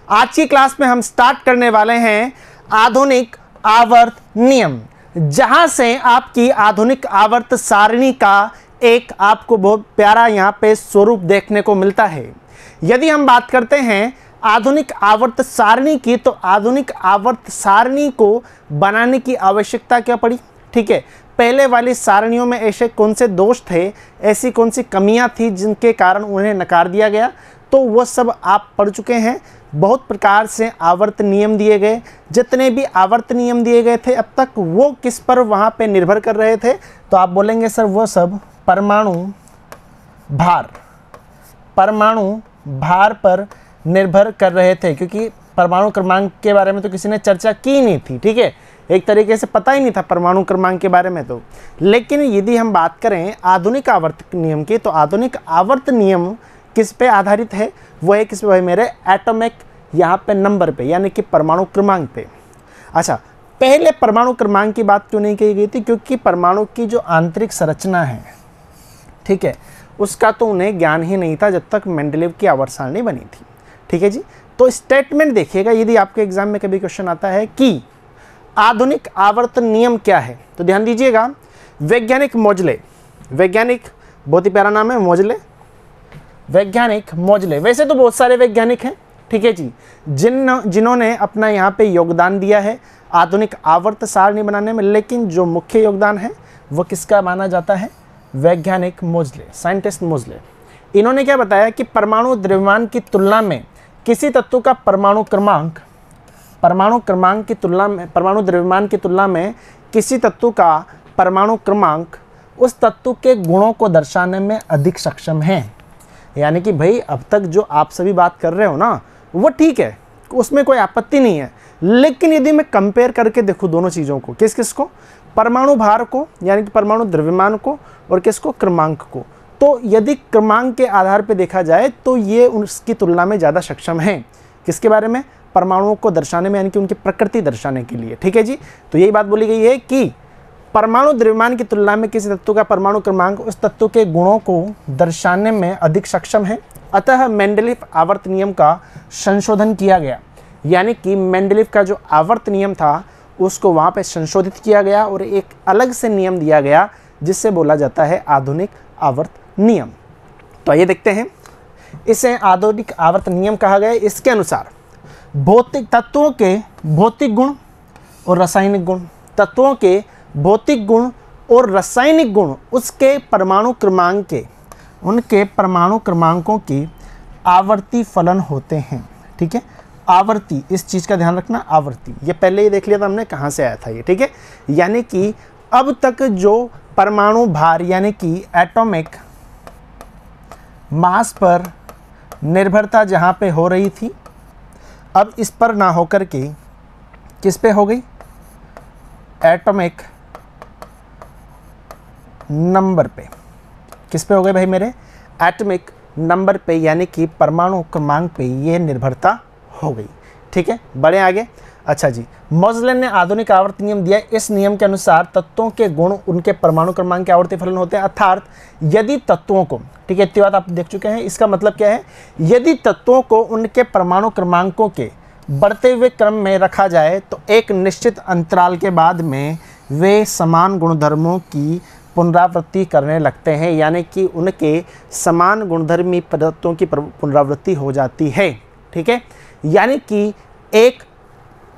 आज की क्लास में हम स्टार्ट करने वाले हैं आधुनिक आवर्त नियम, जहां से आपकी आधुनिक आवर्त सारणी का एक आपको बहुत प्यारा यहां पे स्वरूप देखने को मिलता है। यदि हम बात करते हैं आधुनिक आवर्त सारणी की, तो आधुनिक आवर्त सारणी को बनाने की आवश्यकता क्या पड़ी? ठीक है, पहले वाली सारणियों में ऐसे कौन से दोष थे, ऐसी कौन सी कमियां थी जिनके कारण उन्हें नकार दिया गया, तो वो सब आप पढ़ चुके हैं। बहुत प्रकार से आवर्त नियम दिए गए, जितने भी आवर्त नियम दिए गए थे अब तक वो किस पर वहाँ पे निर्भर कर रहे थे, तो आप बोलेंगे सर वो सब परमाणु भार पर निर्भर कर रहे थे, क्योंकि परमाणु क्रमांक के बारे में तो किसी ने चर्चा की नहीं थी। ठीक है, एक तरीके से पता ही नहीं था परमाणु क्रमांक के बारे में तो। लेकिन यदि हम बात करें आधुनिक आवर्त नियम की, तो आधुनिक आवर्त नियम किस पे आधारित है? वो है किस पे भाई मेरे? एटॉमिक यहाँ पे नंबर पे, यानी कि परमाणु क्रमांक पे। अच्छा, पहले परमाणु क्रमांक की बात क्यों नहीं की गई थी? क्योंकि परमाणु की जो आंतरिक संरचना है, ठीक है, उसका तो उन्हें ज्ञान ही नहीं था जब तक मेंडलीव की आवर्त सारणी बनी थी। ठीक है जी, तो स्टेटमेंट देखिएगा, यदि आपके एग्जाम में कभी क्वेश्चन आता है कि आधुनिक आवर्त नियम क्या है, तो ध्यान दीजिएगा, वैज्ञानिक मोजले, वैज्ञानिक बहुत ही प्यारा नाम है मोजले, वैज्ञानिक मोजले। वैसे तो बहुत सारे वैज्ञानिक हैं, ठीक है जी, जिन्होंने अपना यहाँ पे योगदान दिया है आधुनिक आवर्त सारणी बनाने में, लेकिन जो मुख्य योगदान है वो किसका माना जाता है? वैज्ञानिक मोजले, साइंटिस्ट मोजले। इन्होंने क्या बताया कि परमाणु द्रव्यमान की तुलना में किसी तत्व का परमाणु द्रव्यमान की तुलना में किसी तत्व का परमाणु क्रमांक उस तत्व के गुणों को दर्शाने में अधिक सक्षम है। यानी कि भाई अब तक जो आप सभी बात कर रहे हो ना, वो ठीक है, उसमें कोई आपत्ति नहीं है, लेकिन यदि मैं कंपेयर करके देखूँ दोनों चीज़ों को, किसको? परमाणु भार को, यानी कि परमाणु द्रव्यमान को, और किसको? क्रमांक को। तो यदि क्रमांक के आधार पर देखा जाए तो ये उसकी तुलना में ज़्यादा सक्षम है। किसके बारे में? परमाणुओं को दर्शाने में, यानी कि उनकी प्रकृति दर्शाने के लिए। ठीक है जी, तो यही बात बोली गई है कि परमाणु द्रव्यमान की तुलना में किसी तत्व का परमाणु क्रमांक उस तत्व के गुणों को दर्शाने में अधिक सक्षम है। अतः मेंडलीव आवर्त नियम का संशोधन किया गया, यानी कि मेंडलीव का जो आवर्त नियम था उसको वहाँ पे संशोधित किया गया और एक अलग से नियम दिया गया, जिससे बोला जाता है आधुनिक आवर्त नियम। तो आइए देखते हैं, इसे आधुनिक आवर्त नियम कहा गया। इसके अनुसार भौतिक तत्वों के भौतिक गुण और रासायनिक गुण, तत्वों के भौतिक गुण और रासायनिक गुण उसके परमाणु क्रमांक के, उनके परमाणु क्रमांकों की आवर्ती फलन होते हैं। ठीक है, आवर्ती, इस चीज़ का ध्यान रखना, आवर्ती, ये पहले ही देख लिया था हमने कहाँ से आया था ये। ठीक है, यानी कि अब तक जो परमाणु भार यानी कि एटॉमिक मास पर निर्भरता जहाँ पे हो रही थी, अब इस पर ना होकर के किस पे हो गई? एटॉमिक नंबर पे। किस पे हो गए भाई मेरे? एटॉमिक नंबर पे, यानी कि परमाणु क्रमांक पे ये निर्भरता हो गई। ठीक है, बढ़े आगे। अच्छा जी, मोजले ने आधुनिक आवर्त नियम दिया। इस नियम के अनुसार तत्वों के गुण उनके परमाणु क्रमांक के आवर्ती फलन होते हैं, अर्थात यदि तत्वों को, ठीक है, इतनी बात आप देख चुके हैं। इसका मतलब क्या है? यदि तत्वों को उनके परमाणु क्रमांकों के बढ़ते हुए क्रम में रखा जाए तो एक निश्चित अंतराल के बाद में वे समान गुणधर्मों की पुनरावृत्ति करने लगते हैं, यानी कि उनके समान गुणधर्मी पदार्थों की पुनरावृत्ति हो जाती है। ठीक है, यानी कि एक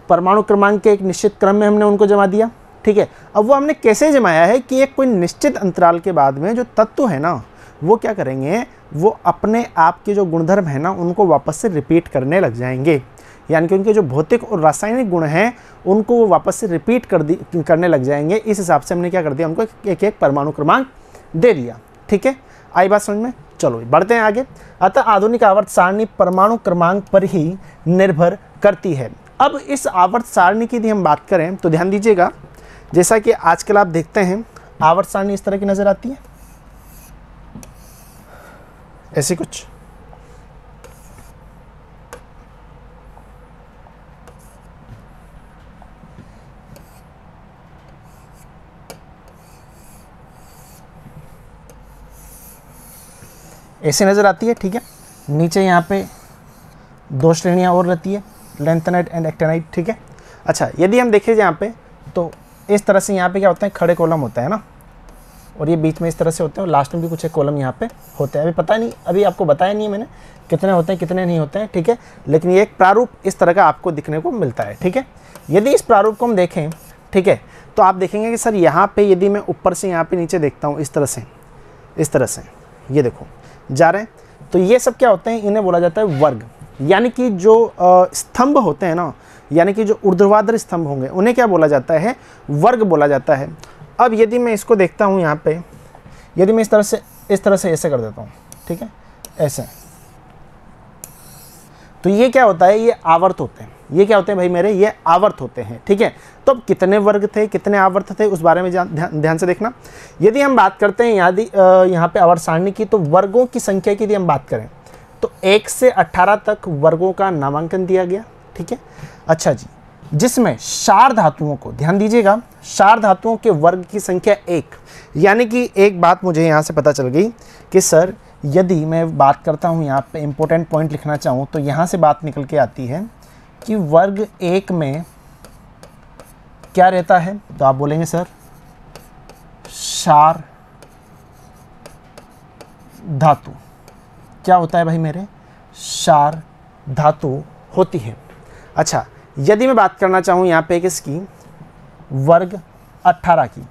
परमाणु क्रमांक के एक निश्चित क्रम में हमने उनको जमा दिया। ठीक है, अब वो हमने कैसे जमाया है कि एक कोई निश्चित अंतराल के बाद में जो तत्व है ना, वो क्या करेंगे? वो अपने आप के जो गुणधर्म है ना, उनको वापस से रिपीट करने लग जाएंगे, यानी कि उनके जो भौतिक और रासायनिक गुण हैं उनको वो वापस से रिपीट करने लग जाएंगे। इस हिसाब से हमने क्या कर दिया? उनको एक एक परमाणु क्रमांक दे दिया। ठीक है, आई बात समझ में? चलो बढ़ते हैं आगे। अतः आधुनिक आवर्त सारणी परमाणु क्रमांक पर ही निर्भर करती है। अब इस आवर्त सारणी की यदि हम बात करें तो ध्यान दीजिएगा, जैसा कि आजकल आप देखते हैं आवर्त सारणी इस तरह की नजर आती है, ऐसी कुछ। ऐसे नज़र आती है। ठीक है, नीचे यहाँ पे दो श्रेणियाँ और रहती है, लैंथेनाइट एंड एक्टिनाइट, ठीक है। अच्छा, यदि हम देखें यहाँ पे तो इस तरह से यहाँ पे क्या होता है, खड़े कॉलम होता है ना, और ये बीच में इस तरह से होते हैं, और लास्ट में भी कुछ एक कॉलम यहाँ पे होते हैं। अभी पता नहीं, अभी आपको बताया नहीं है मैंने कितने होते हैं कितने नहीं होते हैं, ठीक है। लेकिन ये एक प्रारूप इस तरह का आपको दिखने को मिलता है, ठीक है। यदि इस प्रारूप को हम देखें, ठीक है, तो आप देखेंगे कि सर यहाँ पे यदि मैं ऊपर से यहाँ पे नीचे देखता हूँ इस तरह से ये देखो जा रहे हैं, तो ये सब क्या होते हैं, इन्हें बोला जाता है वर्ग। यानी कि जो स्तंभ होते हैं ना, यानी कि जो ऊर्ध्वाधर स्तंभ होंगे उन्हें क्या बोला जाता है, वर्ग बोला जाता है। अब यदि मैं इसको देखता हूँ यहाँ पे, यदि मैं इस तरह से ऐसे कर देता हूँ, ठीक है, ऐसे, तो ये क्या होता है, ये आवर्त होते हैं। ये क्या होते हैं भाई मेरे, ये आवर्त होते हैं, ठीक है। तो अब कितने वर्ग थे, कितने आवर्त थे, उस बारे में ध्यान से देखना। यदि हम बात करते हैं यहाँ पे आवर्त सारणी की, तो वर्गों की संख्या की यदि हम बात करें तो 1 से 18 तक वर्गों का नामांकन दिया गया, ठीक है। अच्छा जी, जिसमें क्षार धातुओं को, ध्यान दीजिएगा, क्षार धातुओं के वर्ग की संख्या 1। यानी कि एक बात मुझे यहाँ से पता चल गई कि सर यदि मैं बात करता हूँ, यहाँ पे इंपॉर्टेंट पॉइंट लिखना चाहूँ तो यहाँ से बात निकल के आती है कि वर्ग 1 में क्या रहता है, तो आप बोलेंगे सर क्षार धातु। क्या होता है भाई मेरे, क्षार धातु होती है। अच्छा, यदि मैं बात करना चाहूँ यहाँ पे किसकी, वर्ग 18 की,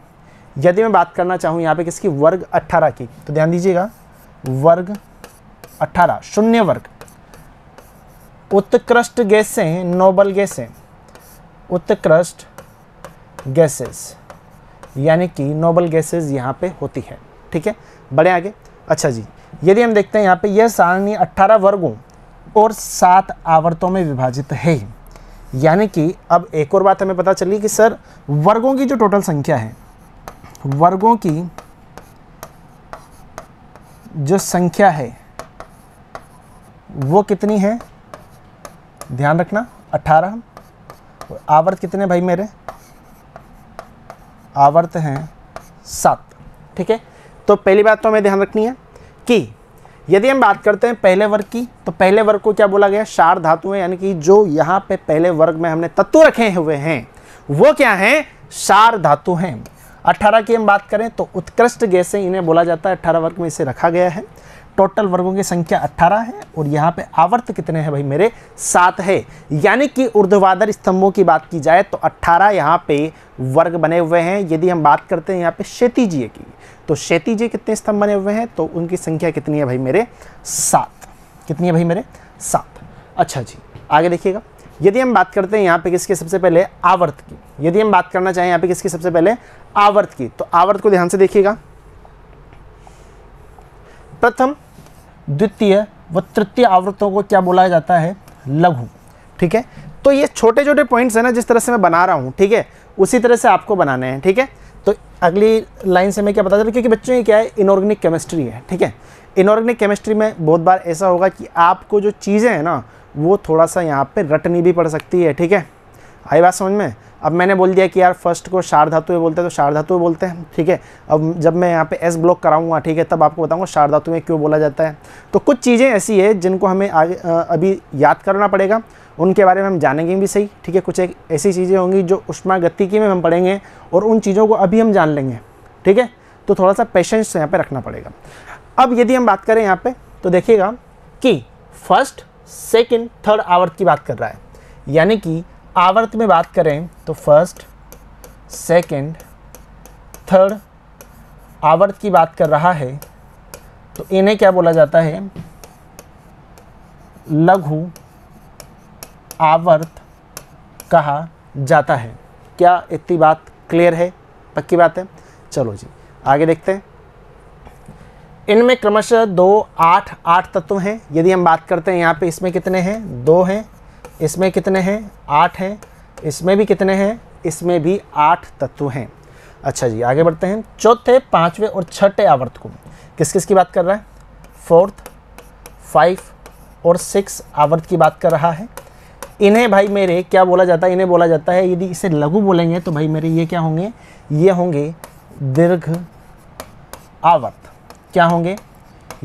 यदि मैं बात करना चाहूँ यहाँ पे किसकी, वर्ग 18 की, तो ध्यान दीजिएगा वर्ग 18 शून्य वर्ग, उत्कृष्ट गैसें, नोबल गैसें, उत्कृष्ट गैसेस यानी कि नोबल गैसेस यहाँ पे होती है, ठीक है। बढ़े आगे। अच्छा जी, यदि हम देखते हैं यहाँ पे यह सारणी 18 वर्गों और 7 आवर्तों में विभाजित है। यानी कि अब एक और बात हमें पता चली कि सर वर्गों की जो टोटल संख्या है, वर्गों की जो संख्या है वो कितनी है, ध्यान रखना 18। आवर्त कितने भाई मेरे, आवर्त हैं 7, ठीक है। तो पहली बात तो हमें ध्यान रखनी है कि यदि हम बात करते हैं पहले वर्ग की, तो पहले वर्ग को क्या बोला गया, क्षार धातुएं, यानी कि जो यहाँ पे पहले वर्ग में हमने तत्व रखे हुए हैं वो क्या हैं, क्षार धातु हैं। 18 की हम बात करें तो उत्कृष्ट गैसें इन्हें बोला जाता है, 18 वर्ग में इसे रखा गया है। टोटल वर्गों की संख्या 18 है और यहाँ पे आवर्त कितने हैं भाई मेरे, 7 है। यानी कि ऊर्ध्वाधर स्तंभों की बात की जाए तो 18 यहाँ पे वर्ग बने हुए हैं। यदि हम बात करते हैं यहाँ पे क्षैतिजीय की, तो क्षैतिजीय कितने स्तंभ बने हुए हैं, तो उनकी संख्या कितनी है भाई मेरे, 7। कितनी है भाई मेरे, 7। अच्छा जी, आगे देखिएगा। यदि हम बात करते हैं यहाँ पे किसके सबसे पहले, आवर्त की, यदि हम बात करना चाहें यहाँ पे किसकी सबसे पहले, आवर्त की, तो आवर्त को ध्यान से देखिएगा। प्रथम, द्वितीय व तृतीय आवर्तों को क्या बोला जाता है, लघु, ठीक है। तो ये छोटे छोटे पॉइंट्स है ना, जिस तरह से मैं बना रहा हूँ, ठीक है, उसी तरह से आपको बनाने हैं, ठीक है। तो अगली लाइन से मैं क्या पता चला, क्योंकि बच्चों ये क्या है, इनऑर्गेनिक केमिस्ट्री है, ठीक है। इनऑर्गेनिक केमिस्ट्री में बहुत बार ऐसा होगा कि आपको जो चीज़ें हैं ना वो थोड़ा सा यहाँ पे रटनी भी पड़ सकती है, ठीक है। आई बात समझ में। अब मैंने बोल दिया कि यार फर्स्ट को क्षार धातुएं बोलते हैं तो क्षार धातुएं बोलते हैं, ठीक है। अब जब मैं यहाँ पे एस ब्लॉक कराऊंगा, ठीक है, तब आपको बताऊंगा क्षार धातुएं क्यों बोला जाता है। तो कुछ चीज़ें ऐसी है जिनको हमें आगे अभी याद करना पड़ेगा, उनके बारे में हम जानेंगे भी सही, ठीक है। कुछ एक ऐसी चीज़ें होंगी जो ऊष्मागतिकी में हम पढ़ेंगे और उन चीज़ों को अभी हम जान लेंगे, ठीक है। तो थोड़ा सा पेशेंस यहाँ पे रखना पड़ेगा। अब यदि हम बात करें यहाँ पे तो देखिएगा कि फर्स्ट, सेकंड, थर्ड आवर्त की बात कर रहा है। यानी कि आवर्त में बात करें तो फर्स्ट, सेकंड, थर्ड आवर्त की बात कर रहा है, तो इन्हें क्या बोला जाता है, लघु आवर्त कहा जाता है। क्या इतनी बात क्लियर है, पक्की बात है। चलो जी आगे देखते हैं। इनमें क्रमशः 2, 8, 8 तत्व हैं। यदि हम बात करते हैं यहाँ पे, इसमें कितने हैं, 2 हैं, इसमें कितने हैं, 8 हैं, इसमें भी कितने हैं, इसमें भी 8 तत्व हैं। अच्छा जी आगे बढ़ते हैं। चौथे, पांचवें और छठे आवर्त को किस किस की बात कर रहा है, 4th, 5 और 6 आवर्त की बात कर रहा है। इन्हें भाई मेरे क्या बोला जाता है, इन्हें बोला जाता है, यदि इसे लघु बोलेंगे तो भाई मेरे ये क्या होंगे, ये होंगे दीर्घ आवर्त। क्या होंगे,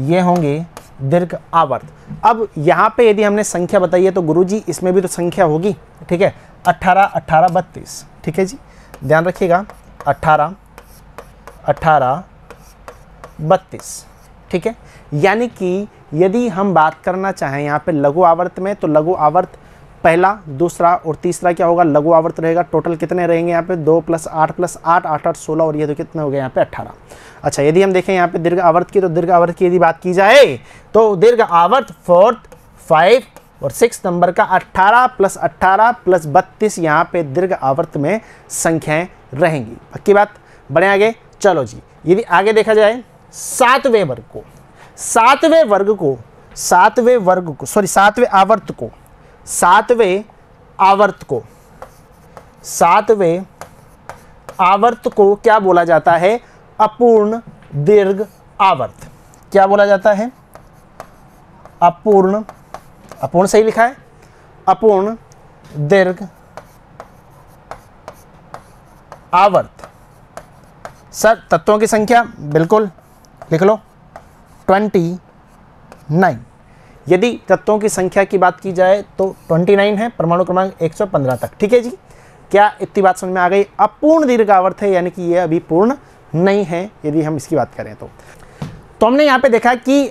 ये होंगे दीर्घ आवर्त। अब यहाँ पे यदि हमने संख्या बताई है तो गुरुजी इसमें भी तो संख्या होगी, ठीक है। 18 18 32, ठीक है जी, ध्यान रखिएगा। 18 18 32, ठीक है। यानी कि यदि हम बात करना चाहें यहाँ पे लघु आवर्त में, तो लघु आवर्त पहला, दूसरा और तीसरा क्या होगा, लघु आवर्त रहेगा। टोटल कितने रहेंगे यहाँ पे, 2 + 8 + 8 8 8 16, और ये तो कितने हो गए यहाँ पे 18। अच्छा, यदि हम देखें यहाँ पे दीर्घ आवर्त की, तो दीर्घ आवर्त की यदि बात की जाए तो दीर्घ आवर्त 4, 5 और 6 नंबर का 18 + 18 + 32 यहाँ पे दीर्घ आवर्त में संख्याएं रहेंगी। पक्की बात, बढ़े आगे। चलो जी, यदि आगे देखा जाए सातवें आवर्त को, सातवें आवर्त को क्या बोला जाता है, अपूर्ण दीर्घ आवर्त। क्या बोला जाता है, अपूर्ण सही लिखा है, अपूर्ण दीर्घ आवर्त। सर तत्वों की संख्या बिल्कुल लिख लो, 29। यदि तत्वों की संख्या की बात की जाए तो 29 है, परमाणु क्रमांक 115 तक, ठीक है जी। क्या इतनी बात समझ में आ गई। अपूर्ण दीर्घ आवर्त है, यानी कि यह अभी पूर्ण नहीं है यदि हम इसकी बात करें तो हमने यहाँ पे देखा कि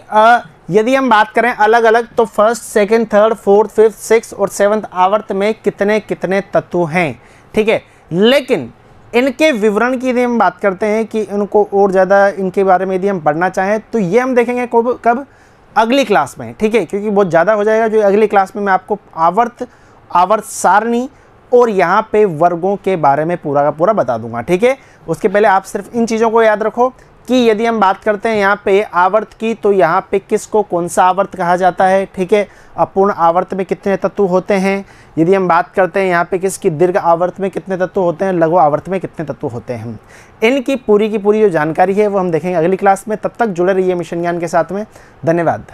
यदि हम बात करें अलग अलग, तो first, second, third, fourth, fifth, sixth और सेवंथ आवर्त में कितने कितने तत्व हैं, ठीक है। लेकिन इनके विवरण की यदि हम बात करते हैं कि इनको और ज़्यादा इनके बारे में यदि हम पढ़ना चाहें तो ये हम देखेंगे कब अगली क्लास में, ठीक है, क्योंकि बहुत ज़्यादा हो जाएगा। जो अगली क्लास में मैं आपको आवर्त सारणी और यहाँ पे वर्गों के बारे में पूरा का पूरा बता दूंगा, ठीक है। उसके पहले आप सिर्फ इन चीज़ों को याद रखो कि यदि हम बात करते हैं यहाँ पे आवर्त की, तो यहाँ पे किसको कौन सा आवर्त कहा जाता है, ठीक है। अपूर्ण आवर्त में कितने तत्व होते हैं। यदि हम बात करते हैं यहाँ पे किसकी, दीर्घ आवर्त में कितने तत्व होते हैं, लघु आवर्त में कितने तत्व होते हैं। इनकी पूरी की पूरी जो जानकारी है वो हम देखेंगे अगली क्लास में। तब तक जुड़े रहिए मिशन ज्ञान के साथ में। धन्यवाद।